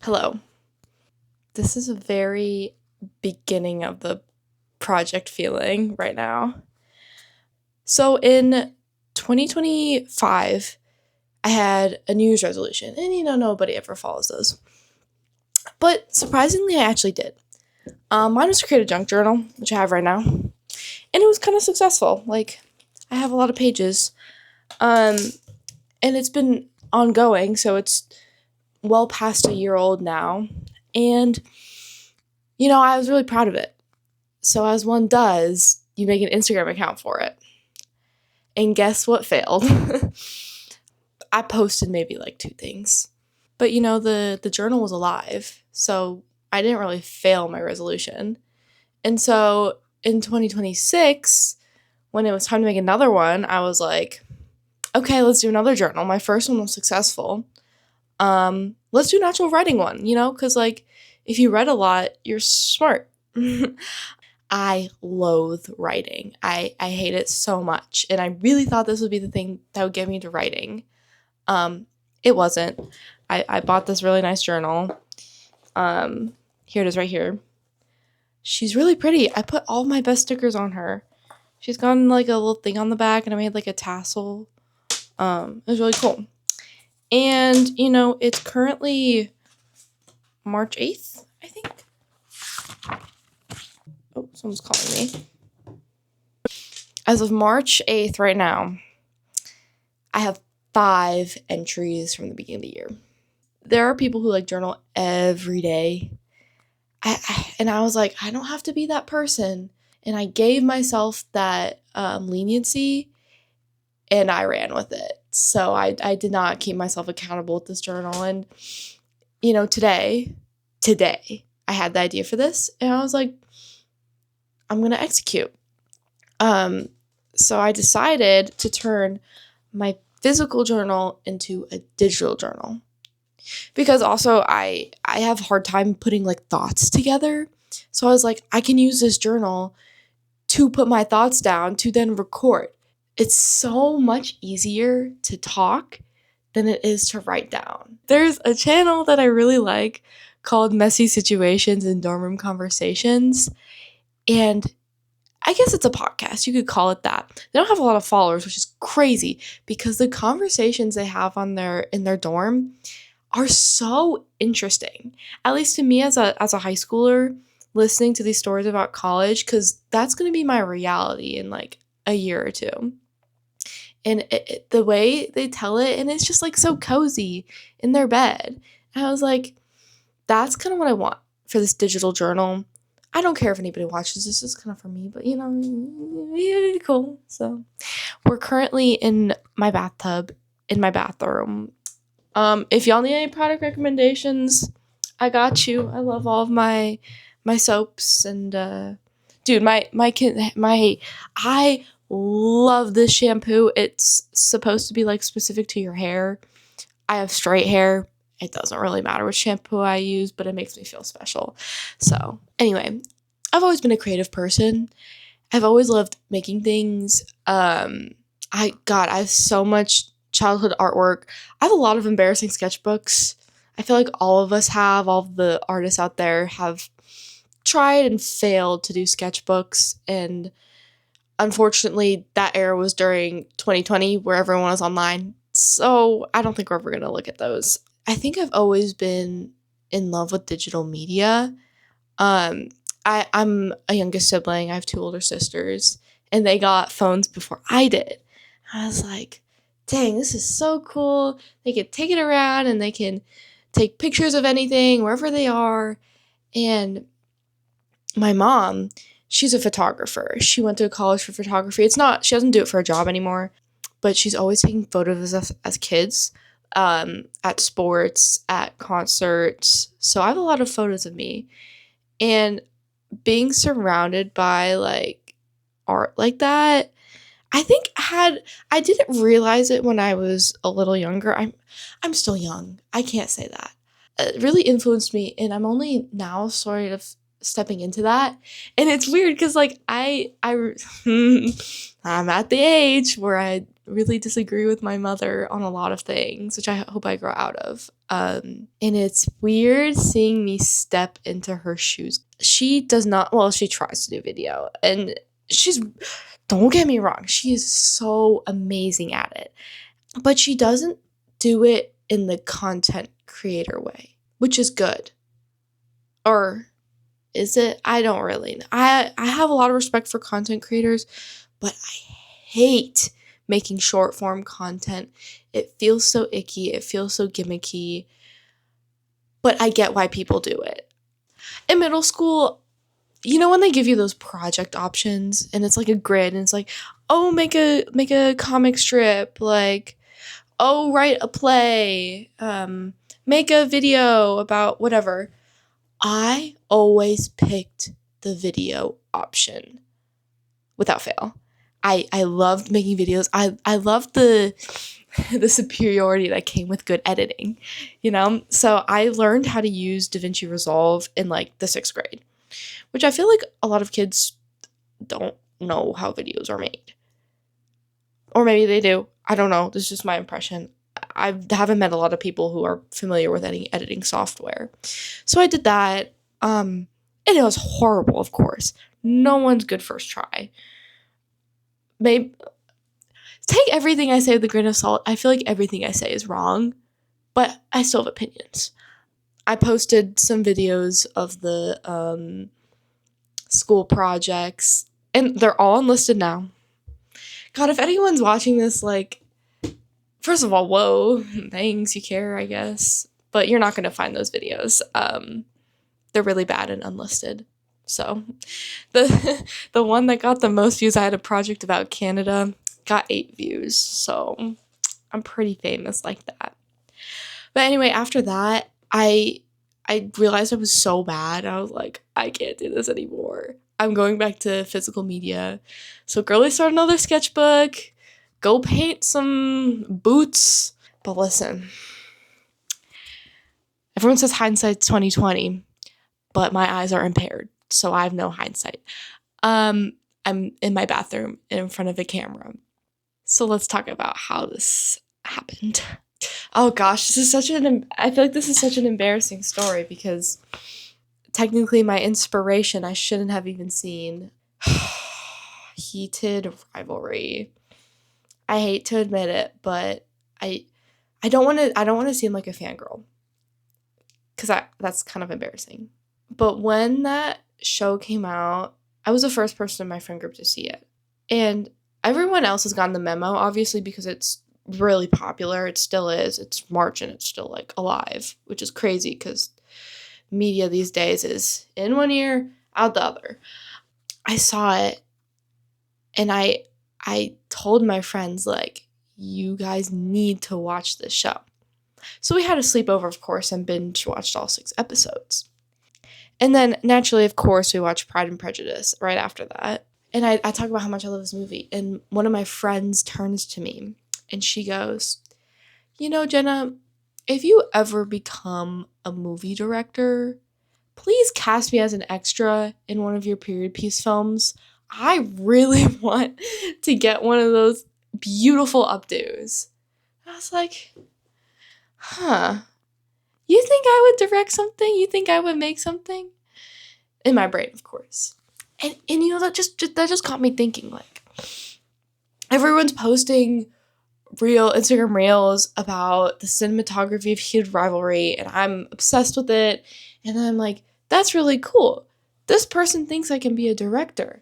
Hello. This is a very beginning of the project feeling right now. So in 2025, I had a New Year's resolution, and nobody ever follows those. But surprisingly, I actually did. Mine was to create a junk journal, which I have right now, and it was kind of successful. Like, I have a lot of pages, um, and it's been ongoing, so it's well past a year old now, and I was really proud of it. So, as one does, you make an Instagram account for it. And guess what failed? I posted maybe like two things. But the journal was alive. So I didn't really fail my resolution. And so in 2026, when it was time to make another one, I was like, okay, let's do another journal. My first one was successful. Let's do an actual writing one, because like if you read a lot, you're smart. I loathe writing. I hate it so much. And I really thought this would be the thing that would get me to writing. It wasn't. I bought this really nice journal. Here it is right here. She's really pretty. I put all my best stickers on her. She's got like a little thing on the back and I made like a tassel. It was really cool. And, it's currently March 8th, I think. Oh, someone's calling me. As of March 8th right now, I have 5 entries from the beginning of the year. There are people who like journal every day. And I was like, I don't have to be that person. And I gave myself that leniency and I ran with it. So I did not keep myself accountable with this journal. And, today, I had the idea for this and I was like, I'm going to execute. So I decided to turn my physical journal into a digital journal. Because also I have a hard time putting like thoughts together. So I was like, I can use this journal to put my thoughts down to then record. It's so much easier to talk than it is to write down. There's a channel that I really like called Messy Situations and Dorm Room Conversations. And I guess it's a podcast. You could call it that. They don't have a lot of followers, which is crazy because the conversations they have in their dorm are so interesting. At least to me as a high schooler, listening to these stories about college, because that's going to be my reality in like a year or two. And the way they tell it, and it's just like so cozy in their bed. And I was like, that's kind of what I want for this digital journal. I don't care if anybody watches this. It's kind of for me, but it'd be cool. So we're currently in my bathtub, in my bathroom. If y'all need any product recommendations, I got you. I love all of my soaps and dude, I love this shampoo. It's supposed to be like specific to your hair. I have straight hair. It doesn't really matter which shampoo I use, but it makes me feel special. So, anyway, I've always been a creative person. I've always loved making things. I have so much childhood artwork. I have a lot of embarrassing sketchbooks. I feel like all of us have, all of the artists out there have tried and failed to do sketchbooks. And unfortunately, that era was during 2020 where everyone was online. So I don't think we're ever going to look at those. I think I've always been in love with digital media. I'm a youngest sibling. I have 2 older sisters, and they got phones before I did. I was like, dang, this is so cool. They can take it around, and they can take pictures of anything, wherever they are. And my mom, she's a photographer. She went to college for photography. She doesn't do it for a job anymore, but she's always taking photos of us as kids. At sports, at concerts. So I have a lot of photos of me. And being surrounded by like art like that, I think I didn't realize it when I was a little younger. I'm still young. I can't say that. It really influenced me, and I'm only now sort of stepping into that. And it's weird because like I'm at the age where I really disagree with my mother on a lot of things, which I hope I grow out of. And it's weird seeing me step into her shoes. She does not, well, she tries to do video, and don't get me wrong, she is so amazing at it, but she doesn't do it in the content creator way, which is good. Or is it? I don't really know. I have a lot of respect for content creators, but I hate making short form content. It feels so icky. It feels so gimmicky. But I get why people do it. In middle school, you know when they give you those project options and it's like a grid and it's like, oh, make a comic strip, like, oh, write a play, make a video about whatever. I always picked the video option without fail. I loved making videos. I loved the superiority that came with good editing, you know? So I learned how to use DaVinci Resolve in like the 6th grade, which I feel like a lot of kids don't know how videos are made. Or maybe they do. I don't know. This is just my impression. I haven't met a lot of people who are familiar with any editing software. So I did that. And it was horrible, of course. No one's good first try. Maybe take everything I say with a grain of salt. I feel like everything I say is wrong, but I still have opinions. I posted some videos of the school projects, and they're all unlisted now. God, if anyone's watching this, like, first of all, whoa, thanks, you care, I guess. But you're not going to find those videos. They're really bad and unlisted. So the one that got the most views, I had a project about Canada, got 8 views. So I'm pretty famous like that. But anyway, after that, I realized I was so bad. I was like, I can't do this anymore. I'm going back to physical media. So girly started another sketchbook. Go paint some boots. But listen, everyone says hindsight's 20/20, but my eyes are impaired, so I have no hindsight. I'm in my bathroom in front of a camera. So let's talk about how this happened. Oh gosh, I feel like this is such an embarrassing story because technically my inspiration I shouldn't have even seen. Heated rivalry. I hate to admit it, but I don't want to seem like a fangirl, because that's kind of embarrassing. But when that show came out, I was the first person in my friend group to see it. And everyone else has gotten the memo, obviously, because it's really popular. It still is. It's March and it's still, like, alive, which is crazy because media these days is in one ear, out the other. I saw it, and I told my friends, like, you guys need to watch this show. So we had a sleepover, of course, and binge watched all 6 episodes. And then, naturally, of course, we watched Pride and Prejudice right after that. And I talk about how much I love this movie. And one of my friends turns to me, and she goes, you know, Jenna, if you ever become a movie director, please cast me as an extra in one of your period piece films. I really want to get one of those beautiful updos. I was like, huh. You think I would direct something? You think I would make something? In my brain, of course. And you know, that just got me thinking, like, everyone's posting Instagram reels about the cinematography of Heated Rivalry, and I'm obsessed with it. And I'm like, that's really cool. This person thinks I can be a director.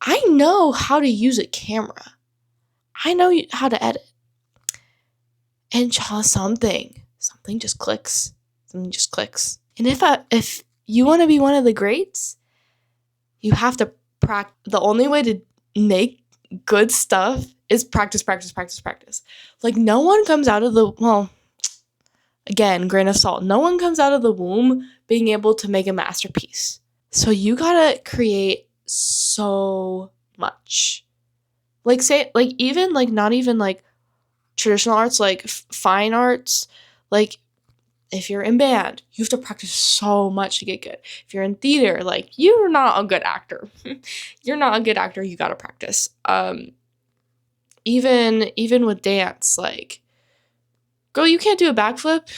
I know how to use a camera. I know how to edit. And something just clicks. Something just clicks. And if you want to be one of the greats, you have to practice. The only way to make good stuff is practice. Like, no one comes out of again, grain of salt. No one comes out of the womb being able to make a masterpiece. So you gotta create so much. Like, say, like, even, like, not even, like, traditional arts, like, fine arts, like, If you're in band, you have to practice so much to get good. If you're in theater, like, you're not a good actor. You're not a good actor, you gotta practice. Even with dance, like, girl, you can't do a backflip.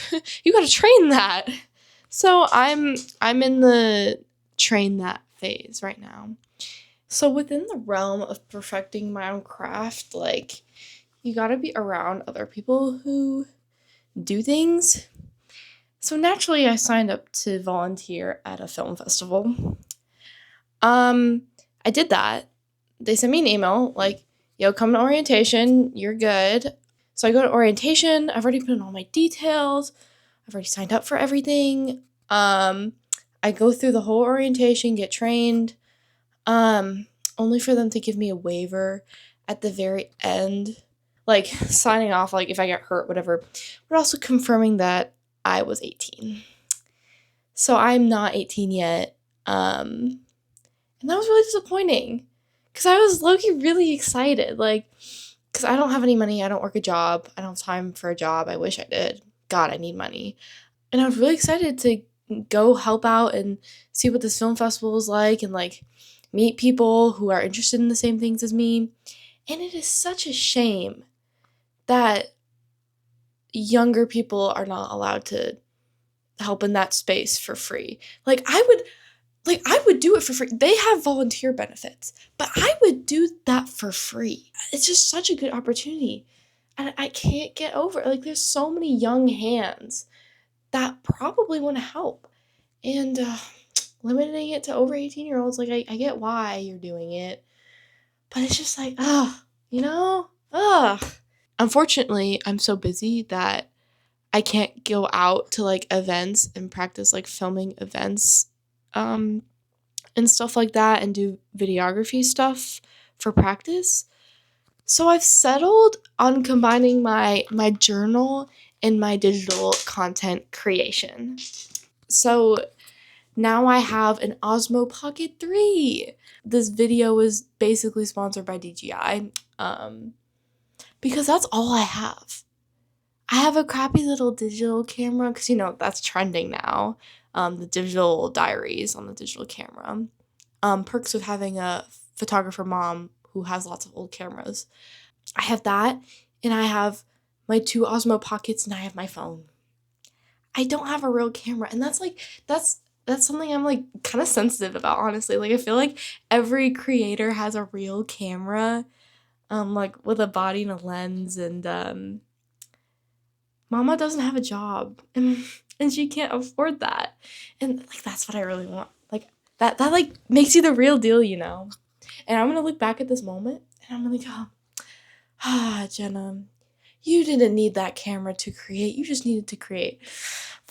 You gotta train that. So I'm in the train that phase right now. So within the realm of perfecting my own craft, like, you gotta be around other people who do things. So naturally, I signed up to volunteer at a film festival. I did that. They sent me an email like, yo, come to orientation, you're good. So I go to orientation, I've already put in all my details, I've already signed up for everything. I go through the whole orientation, get trained, only for them to give me a waiver at the very end, like signing off, like if I get hurt, whatever, but also confirming that I was 18. So I'm not 18 yet. And that was really disappointing because I was low-key really excited. Like, because I don't have any money. I don't work a job. I don't have time for a job. I wish I did. God, I need money. And I was really excited to go help out and see what this film festival is like and, like, meet people who are interested in the same things as me. And it is such a shame that younger people are not allowed to help in that space for free. I would do it for free. They have volunteer benefits, but I would do that for free. It's just such a good opportunity. And I can't get over it. Like, there's so many young hands that probably want to help. And limiting it to over 18-year-olds, like, I get why you're doing it. But it's just like, Unfortunately, I'm so busy that I can't go out to, like, events and practice, like, filming events and stuff like that and do videography stuff for practice. So I've settled on combining my journal and my digital content creation. So now I have an Osmo Pocket 3. This video is basically sponsored by DJI because that's all I have. I have a crappy little digital camera because, that's trending now. The digital diaries on the digital camera. Perks of having a photographer mom who has lots of old cameras. I have that, and I have my 2 Osmo Pockets, and I have my phone. I don't have a real camera, and that's something I'm, like, kind of sensitive about, honestly. Like, I feel like every creator has a real camera, like, with a body and a lens, and Mama doesn't have a job, and she can't afford that, and, like, that's what I really want. Like, that like, makes you the real deal, And I'm gonna look back at this moment, and I'm gonna go, Jenna, you didn't need that camera to create. You just needed to create.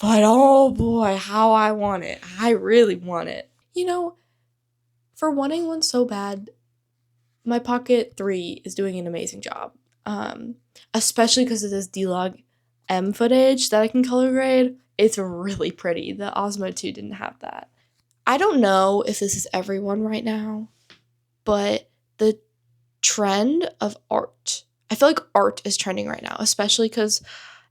But, oh boy, how I want it. I really want it. For wanting one so bad, my Pocket 3 is doing an amazing job. Especially because of this D-Log M footage that I can color grade. It's really pretty. The Osmo 2 didn't have that. I don't know if this is everyone right now, but the trend of art. I feel like art is trending right now, especially because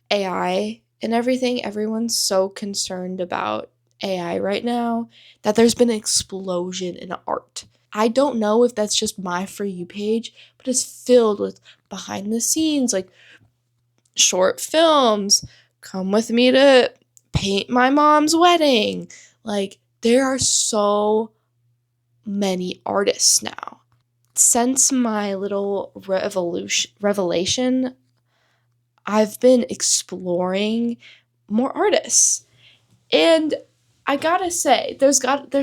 AI and everything. Everyone's so concerned about AI right now that there's been an explosion in art. I don't know if that's just my For You page, but it's filled with behind the scenes, like, short films. Come with me to paint my mom's wedding. Like, there are so many artists now. Since my little revelation, I've been exploring more artists. And I gotta say, there's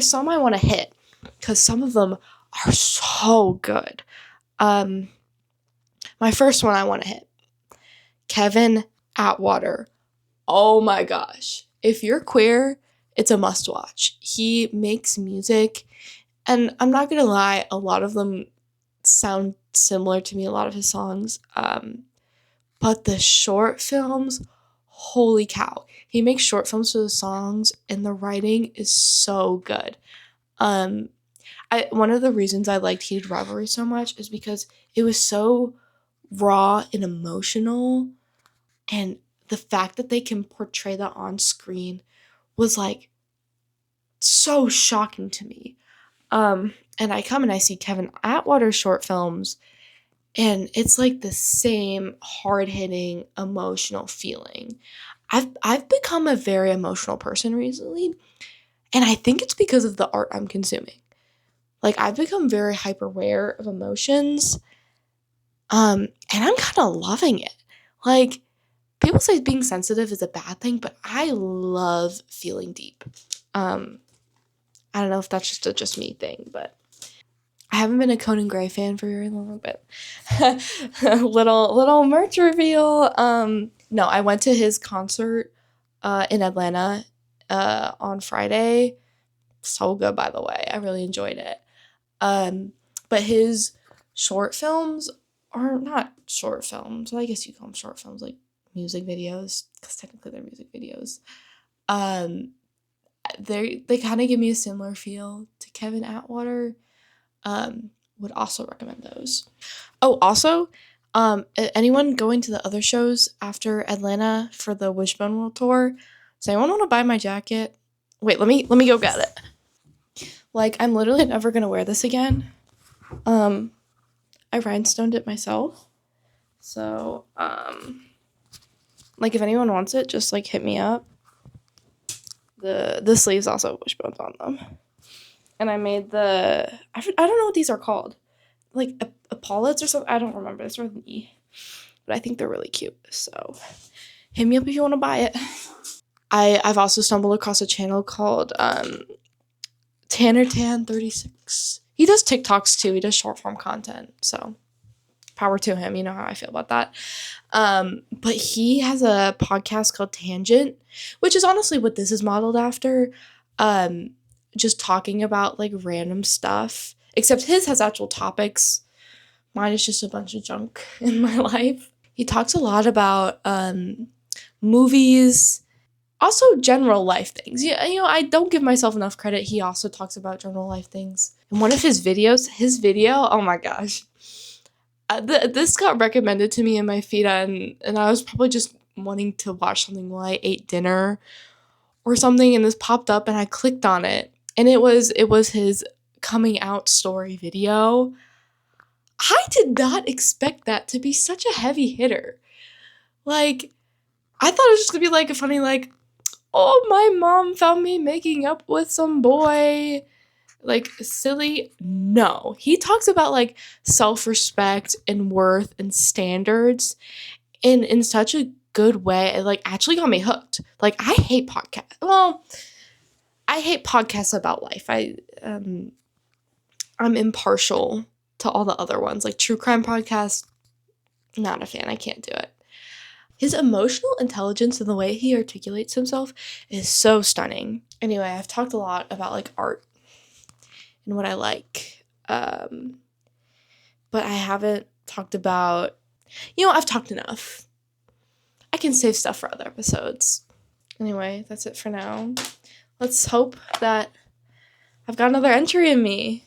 some I want to hit because some of them are so good. My first one I want to hit, Kevin Atwater. Oh my gosh. If you're queer, it's a must watch. He makes music, and I'm not gonna lie, a lot of them sound similar to me, a lot of his songs. But the short films, holy cow. He makes short films for the songs, and the writing is so good. One of the reasons I liked Heated Rivalry so much is because it was so raw and emotional, and the fact that they can portray that on screen was like so shocking to me. And I come and I see Kevin Atwater's short films, and it's like the same hard-hitting emotional feeling. I've become a very emotional person recently, and I think it's because of the art I'm consuming. Like, I've become very hyper aware of emotions, and I'm kind of loving it. Like, people say being sensitive is a bad thing, but I love feeling deep. I don't know if that's just me thing, but I haven't been a Conan Gray fan for very long, but little merch reveal. No, I went to his concert in Atlanta on Friday. So good, by the way. I really enjoyed it. But his short films are not short films. Well, I guess you call them short films, like music videos, because technically they're music videos. Um, they kind of give me a similar feel to Kevin Atwater. Would also recommend those. Oh, also, anyone going to the other shows after Atlanta for the Wishbone World Tour? Does anyone want to buy my jacket? Wait, let me go get it. Like, I'm literally never gonna wear this again. I rhinestoned it myself. So, like, if anyone wants it, just like hit me up. The sleeves also have wishbones on them. And I made I don't know what these are called. Like epaulets or something. I don't remember. It's with an E. But I think they're really cute. So hit me up if you want to buy it. I've also stumbled across a channel called Tanner Tan 36. He does TikToks too. He does short form content. So power to him. You know how I feel about that. But he has a podcast called Tangent, which is honestly what this is modeled after. Just talking about like random stuff, except his has actual topics. Mine is just a bunch of junk in my life. He talks a lot about movies, also general life things. Yeah, you know, I don't give myself enough credit. He also talks about general life things. And one of his video, oh my gosh. This got recommended to me in my feed, and I was probably just wanting to watch something while I ate dinner or something, and this popped up and I clicked on it, and it was his coming out story video. I did not expect that to be such a heavy hitter. Like, I thought it was just gonna be like a funny, like, oh, my mom found me making up with some boy, like silly. No, he talks about like self-respect and worth and standards in such a good way. It like actually got me hooked. Like, I hate podcasts. Well, I hate podcasts about life. I'm impartial to all the other ones, like true crime podcasts. Not a fan. I can't do it. His emotional intelligence and the way he articulates himself is so stunning. Anyway, I've talked a lot about like art and what I like. But I haven't talked about, I've talked enough. I can save stuff for other episodes. Anyway, that's it for now. Let's hope that I've got another entry in me.